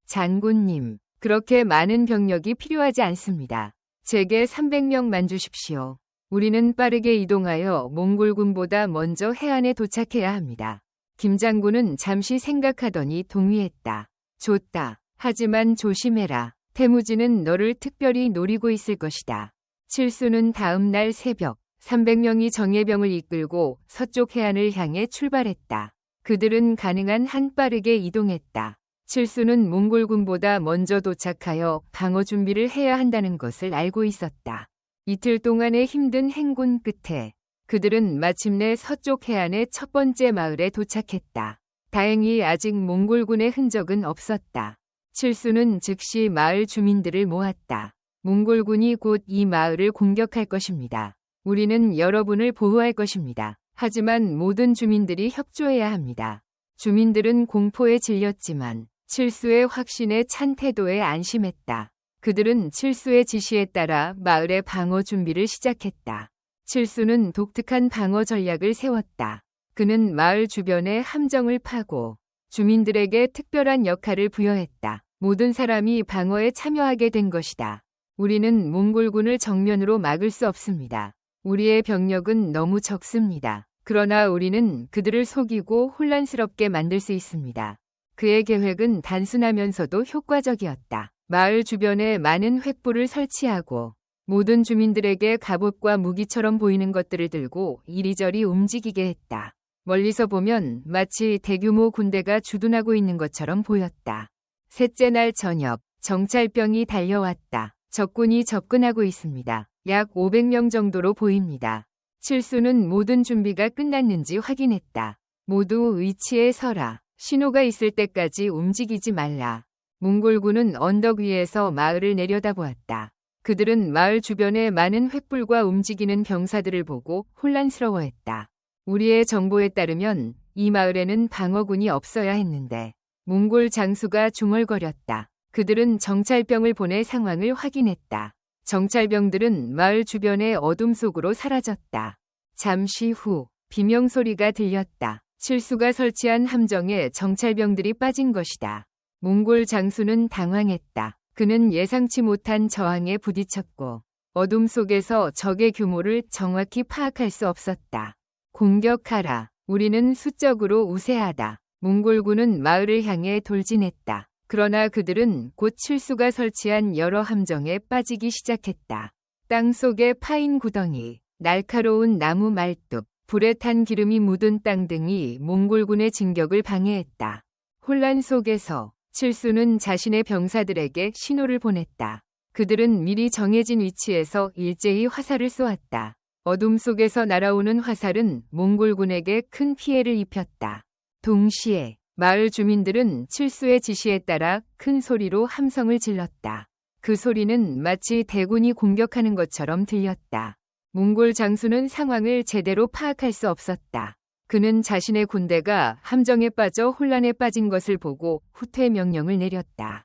장군님, 그렇게 많은 병력이 필요하지 않습니다. 제게 300명만 주십시오. 우리는 빠르게 이동하여 몽골군보다 먼저 해안에 도착해야 합니다. 김장군은 잠시 생각하더니 동의했다. 좋다. 하지만 조심해라. 태무진은 너를 특별히 노리고 있을 것이다. 칠수는 다음 날 새벽 300명이 정예병을 이끌고 서쪽 해안을 향해 출발했다. 그들은 가능한 한 빠르게 이동했다. 칠수는 몽골군보다 먼저 도착하여 방어 준비를 해야 한다는 것을 알고 있었다. 이틀 동안의 힘든 행군 끝에 그들은 마침내 서쪽 해안의 첫 번째 마을에 도착했다. 다행히 아직 몽골군의 흔적은 없었다. 칠수는 즉시 마을 주민들을 모았다. 몽골군이 곧 이 마을을 공격할 것입니다. 우리는 여러분을 보호할 것입니다. 하지만 모든 주민들이 협조해야 합니다. 주민들은 공포에 질렸지만 칠수의 확신에 찬 태도에 안심했다. 그들은 칠수의 지시에 따라 마을의 방어 준비를 시작했다. 칠수는 독특한 방어 전략을 세웠다. 그는 마을 주변에 함정을 파고 주민들에게 특별한 역할을 부여했다. 모든 사람이 방어에 참여하게 된 것이다. 우리는 몽골군을 정면으로 막을 수 없습니다. 우리의 병력은 너무 적습니다. 그러나 우리는 그들을 속이고 혼란스럽게 만들 수 있습니다. 그의 계획은 단순하면서도 효과적이었다. 마을 주변에 많은 횃불을 설치하고 모든 주민들에게 갑옷과 무기처럼 보이는 것들을 들고 이리저리 움직이게 했다. 멀리서 보면 마치 대규모 군대가 주둔하고 있는 것처럼 보였다. 셋째 날 저녁, 정찰병이 달려왔다. 적군이 접근하고 있습니다. 약 500명 정도로 보입니다. 칠수는 모든 준비가 끝났는지 확인했다. 모두 위치에 서라. 신호가 있을 때까지 움직이지 말라. 몽골군은 언덕 위에서 마을을 내려다보았다. 그들은 마을 주변에 많은 횃불과 움직이는 병사들을 보고 혼란스러워했다. 우리의 정보에 따르면 이 마을에는 방어군이 없어야 했는데 몽골 장수가 중얼거렸다. 그들은 정찰병을 보내 상황을 확인했다. 정찰병들은 마을 주변의 어둠 속으로 사라졌다. 잠시 후 비명소리가 들렸다. 칠수가 설치한 함정에 정찰병들이 빠진 것이다. 몽골 장수는 당황했다. 그는 예상치 못한 저항에 부딪혔고 어둠 속에서 적의 규모를 정확히 파악할 수 없었다. 공격하라. 우리는 수적으로 우세하다. 몽골군은 마을을 향해 돌진했다. 그러나 그들은 곧 칠수가 설치한 여러 함정에 빠지기 시작했다. 땅 속의 파인 구덩이, 날카로운 나무 말뚝, 불에 탄 기름이 묻은 땅 등이 몽골군의 진격을 방해했다. 혼란 속에서 칠수는 자신의 병사들에게 신호를 보냈다. 그들은 미리 정해진 위치에서 일제히 화살을 쏘았다. 어둠 속에서 날아오는 화살은 몽골군에게 큰 피해를 입혔다. 동시에 마을 주민들은 칠수의 지시에 따라 큰 소리로 함성을 질렀다. 그 소리는 마치 대군이 공격하는 것처럼 들렸다. 몽골 장수는 상황을 제대로 파악할 수 없었다. 그는 자신의 군대가 함정에 빠져 혼란에 빠진 것을 보고 후퇴 명령을 내렸다.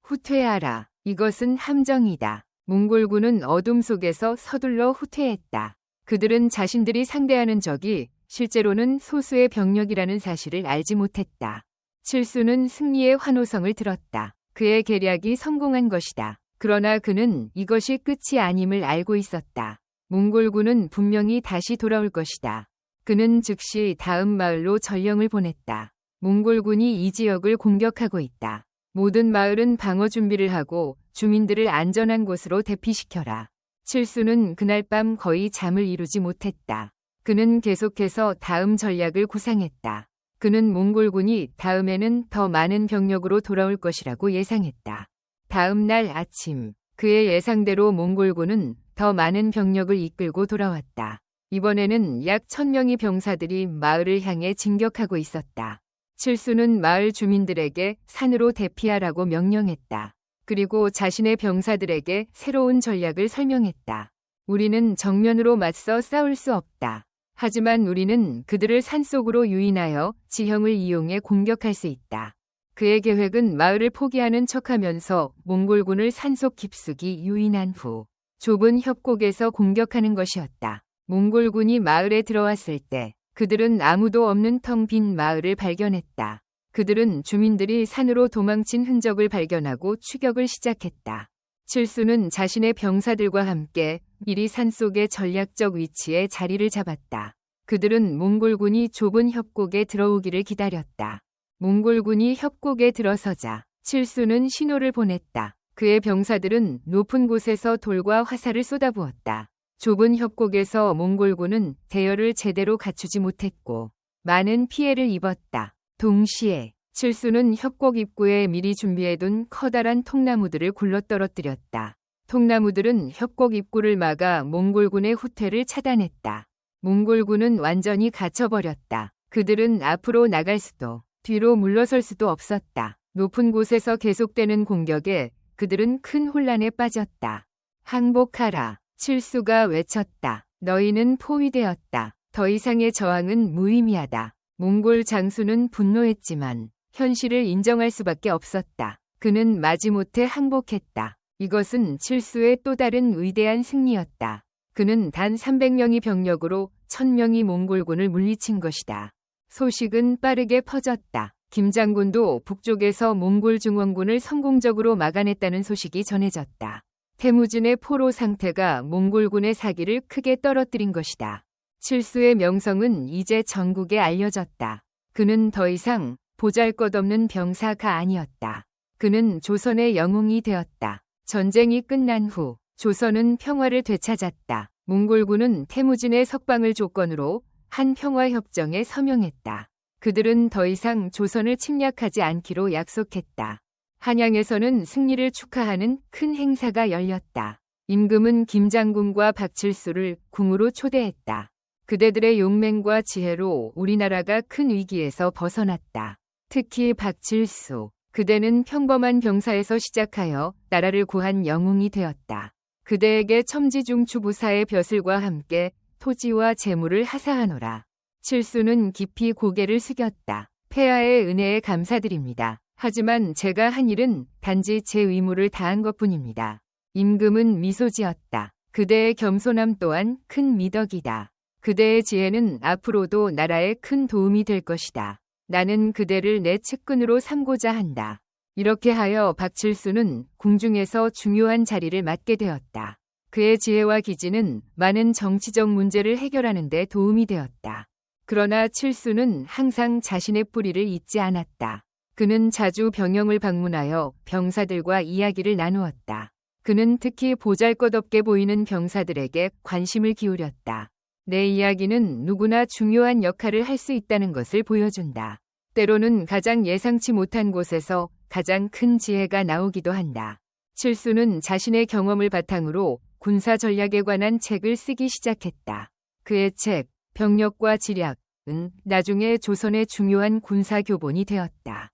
후퇴하라. 이것은 함정이다. 몽골군은 어둠 속에서 서둘러 후퇴했다. 그들은 자신들이 상대하는 적이 실제로는 소수의 병력이라는 사실을 알지 못했다. 칠수는 승리의 환호성을 들었다. 그의 계략이 성공한 것이다. 그러나 그는 이것이 끝이 아님을 알고 있었다. 몽골군은 분명히 다시 돌아올 것이다. 그는 즉시 다음 마을로 전령을 보냈다. 몽골군이 이 지역을 공격하고 있다. 모든 마을은 방어 준비를 하고 주민들을 안전한 곳으로 대피시켜라. 칠수는 그날 밤 거의 잠을 이루지 못했다. 그는 계속해서 다음 전략을 구상했다. 그는 몽골군이 다음에는 더 많은 병력으로 돌아올 것이라고 예상했다. 다음 날 아침, 그의 예상대로 몽골군은 더 많은 병력을 이끌고 돌아왔다. 이번에는 약 1000명의 병사들이 마을을 향해 진격하고 있었다. 칠수는 마을 주민들에게 산으로 대피하라고 명령했다. 그리고 자신의 병사들에게 새로운 전략을 설명했다. 우리는 정면으로 맞서 싸울 수 없다. 하지만 우리는 그들을 산속으로 유인하여 지형을 이용해 공격할 수 있다. 그의 계획은 마을을 포기하는 척하면서 몽골군을 산속 깊숙이 유인한 후 좁은 협곡에서 공격하는 것이었다. 몽골군이 마을에 들어왔을 때 그들은 아무도 없는 텅 빈 마을을 발견했다. 그들은 주민들이 산으로 도망친 흔적을 발견하고 추격을 시작했다. 칠수는 자신의 병사들과 함께 미리 산속의 전략적 위치에 자리를 잡았다. 그들은 몽골군이 좁은 협곡에 들어오기를 기다렸다. 몽골군이 협곡에 들어서자 칠수는 신호를 보냈다. 그의 병사들은 높은 곳에서 돌과 화살을 쏟아부었다. 좁은 협곡에서 몽골군은 대열을 제대로 갖추지 못했고 많은 피해를 입었다. 동시에 칠수는 협곡 입구에 미리 준비해둔 커다란 통나무들을 굴러떨어뜨렸다. 통나무들은 협곡 입구를 막아 몽골군의 후퇴를 차단했다. 몽골군은 완전히 갇혀버렸다. 그들은 앞으로 나갈 수도 뒤로 물러설 수도 없었다. 높은 곳에서 계속되는 공격에 그들은 큰 혼란에 빠졌다. 항복하라. 칠수가 외쳤다. 너희는 포위되었다. 더 이상의 저항은 무의미하다. 몽골 장수는 분노했지만 현실을 인정할 수밖에 없었다. 그는 마지못해 항복했다. 이것은 칠수의 또 다른 위대한 승리였다. 그는 단 300명의 병력으로 1000명의 몽골군을 물리친 것이다. 소식은 빠르게 퍼졌다. 김장군도 북쪽에서 몽골 중원군을 성공적으로 막아냈다는 소식이 전해졌다. 태무진의 포로 상태가 몽골군의 사기를 크게 떨어뜨린 것이다. 칠수의 명성은 이제 전국에 알려졌다. 그는 더 이상 보잘것없는 병사가 아니었다. 그는 조선의 영웅이 되었다. 전쟁이 끝난 후 조선은 평화를 되찾았다. 몽골군은 태무진의 석방을 조건으로 한 평화협정에 서명했다. 그들은 더 이상 조선을 침략하지 않기로 약속했다. 한양에서는 승리를 축하하는 큰 행사가 열렸다. 임금은 김장군과 박칠수를 궁으로 초대했다. 그대들의 용맹과 지혜로 우리나라가 큰 위기에서 벗어났다. 특히 박칠수, 그대는 평범한 병사에서 시작하여 나라를 구한 영웅이 되었다. 그대에게 첨지중추부사의 벼슬과 함께 토지와 재물을 하사하노라. 칠수는 깊이 고개를 숙였다. 폐하의 은혜에 감사드립니다. 하지만 제가 한 일은 단지 제 의무를 다한 것뿐입니다. 임금은 미소 지었다. 그대의 겸손함 또한 큰 미덕이다. 그대의 지혜는 앞으로도 나라에 큰 도움이 될 것이다. 나는 그대를 내 측근으로 삼고자 한다. 이렇게 하여 박칠수는 궁중에서 중요한 자리를 맡게 되었다. 그의 지혜와 기지는 많은 정치적 문제를 해결하는 데 도움이 되었다. 그러나 칠수는 항상 자신의 뿌리를 잊지 않았다. 그는 자주 병영을 방문하여 병사들과 이야기를 나누었다. 그는 특히 보잘것없게 보이는 병사들에게 관심을 기울였다. 내 이야기는 누구나 중요한 역할을 할 수 있다는 것을 보여준다. 때로는 가장 예상치 못한 곳에서 가장 큰 지혜가 나오기도 한다. 칠수는 자신의 경험을 바탕으로 군사 전략에 관한 책을 쓰기 시작했다. 그의 책, 병력과 지략은 나중에 조선의 중요한 군사 교본이 되었다.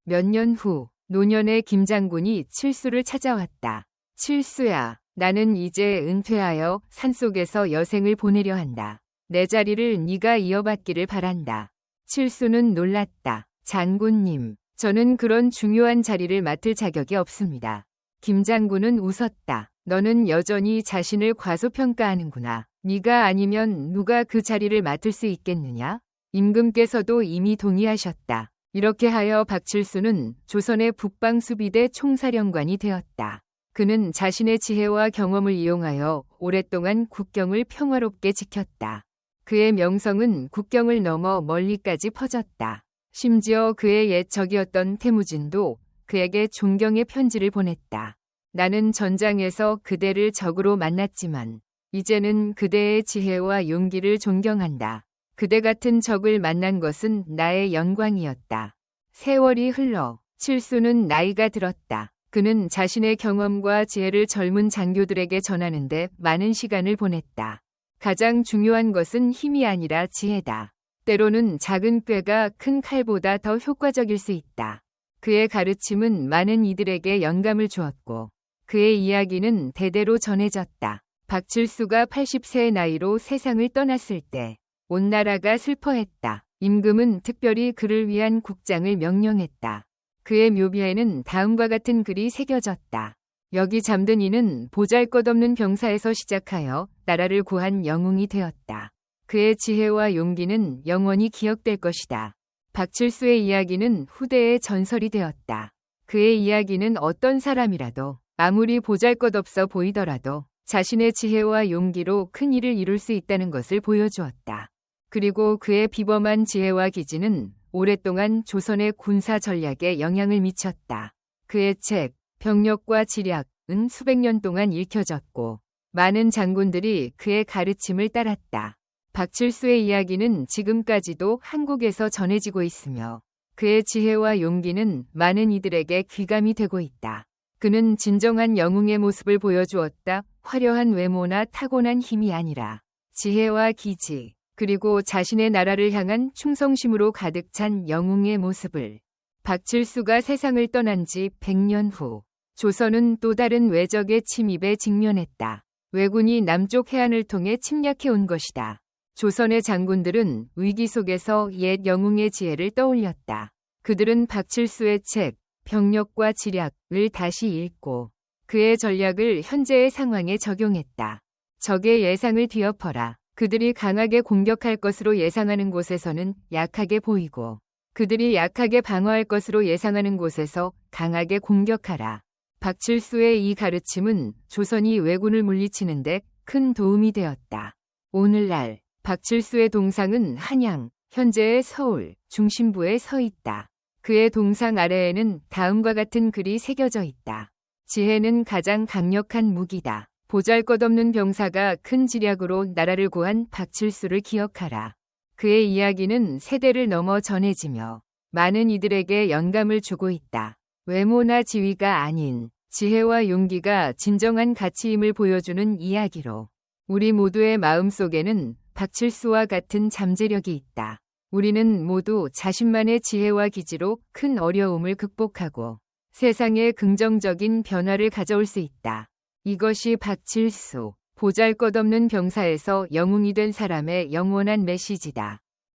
몇 년 후, 노년의 김장군이 칠수를 찾아왔다. 칠수야, 나는 이제 은퇴하여 산속에서 여생을 보내려 한다. 내 자리를 네가 이어받기를 바란다. 칠수는 놀랐다. 장군님, 저는 그런 중요한 자리를 맡을 자격이 없습니다. 김장군은 웃었다. 너는 여전히 자신을 과소평가하는구나. 네가 아니면 누가 그 자리를 맡을 수 있겠느냐? 임금께서도 이미 동의하셨다. 이렇게 하여 박칠수는 조선의 북방수비대 총사령관이 되었다. 그는 자신의 지혜와 경험을 이용하여 오랫동안 국경을 평화롭게 지켰다. 그의 명성은 국경을 넘어 멀리까지 퍼졌다. 심지어 그의 옛 적이었던 태무진도 그에게 존경의 편지를 보냈다. 나는 전장에서 그대를 적으로 만났지만 이제는 그대의 지혜와 용기를 존경한다. 그대 같은 적을 만난 것은 나의 영광이었다. 세월이 흘러 칠수는 나이가 들었다. 그는 자신의 경험과 지혜를 젊은 장교들에게 전하는데 많은 시간을 보냈다. 가장 중요한 것은 힘이 아니라 지혜다. 때로는 작은 꾀가 큰 칼보다 더 효과적일 수 있다. 그의 가르침은 많은 이들에게 영감을 주었고 그의 이야기는 대대로 전해졌다. 박칠수가 80세의 나이로 세상을 떠났을 때 온 나라가 슬퍼했다. 임금은 특별히 그를 위한 국장을 명령했다. 그의 묘비에는 다음과 같은 글이 새겨졌다. 여기 잠든 이는 보잘것없는 병사에서 시작하여 나라를 구한 영웅이 되었다. 그의 지혜와 용기는 영원히 기억될 것이다. 박칠수의 이야기는 후대의 전설이 되었다. 그의 이야기는 어떤 사람이라도 아무리 보잘것없어 보이더라도 자신의 지혜와 용기로 큰 일을 이룰 수 있다는 것을 보여주었다. 그리고 그의 비범한 지혜와 기지는 오랫동안 조선의 군사 전략에 영향을 미쳤다. 그의 책, 병력과 지략은 수백 년 동안 읽혀졌고 많은 장군들이 그의 가르침을 따랐다. 박칠수의 이야기는 지금까지도 한국에서 전해지고 있으며 그의 지혜와 용기는 많은 이들에게 귀감이 되고 있다. 그는 진정한 영웅의 모습을 보여주었다. 화려한 외모나 타고난 힘이 아니라 지혜와 기지, 그리고 자신의 나라를 향한 충성심으로 가득 찬 영웅의 모습을. 박칠수가 세상을 떠난 지 100년 후, 조선은 또 다른 외적의 침입에 직면했다. 왜군이 남쪽 해안을 통해 침략해 온 것이다. 조선의 장군들은 위기 속에서 옛 영웅의 지혜를 떠올렸다. 그들은 박칠수의 책, 병력과 지략을 다시 읽고 그의 전략을 현재의 상황에 적용했다. 적의 예상을 뒤엎어라. 그들이 강하게 공격할 것으로 예상하는 곳에서는 약하게 보이고 그들이 약하게 방어할 것으로 예상하는 곳에서 강하게 공격하라. 박칠수의 이 가르침은 조선이 왜군을 물리치는데 큰 도움이 되었다. 오늘날 박칠수의 동상은 한양, 현재의 서울, 중심부에 서 있다. 그의 동상 아래에는 다음과 같은 글이 새겨져 있다. 지혜는 가장 강력한 무기다. 보잘것없는 병사가 큰 지략으로 나라를 구한 박칠수를 기억하라. 그의 이야기는 세대를 넘어 전해지며 많은 이들에게 영감을 주고 있다. 외모나 지위가 아닌 지혜와 용기가 진정한 가치임을 보여주는 이야기로 우리 모두의 마음속에는 박칠수와 같은 잠재력이 있다. 우리는 모두 자신만의 지혜와 기지로 큰 어려움을 극복하고 세상에 긍정적인 변화를 가져올 수 있다. 이것이 박칠수, 보잘것없는 병사에서 영웅이 된 사람의 영원한 메시지다.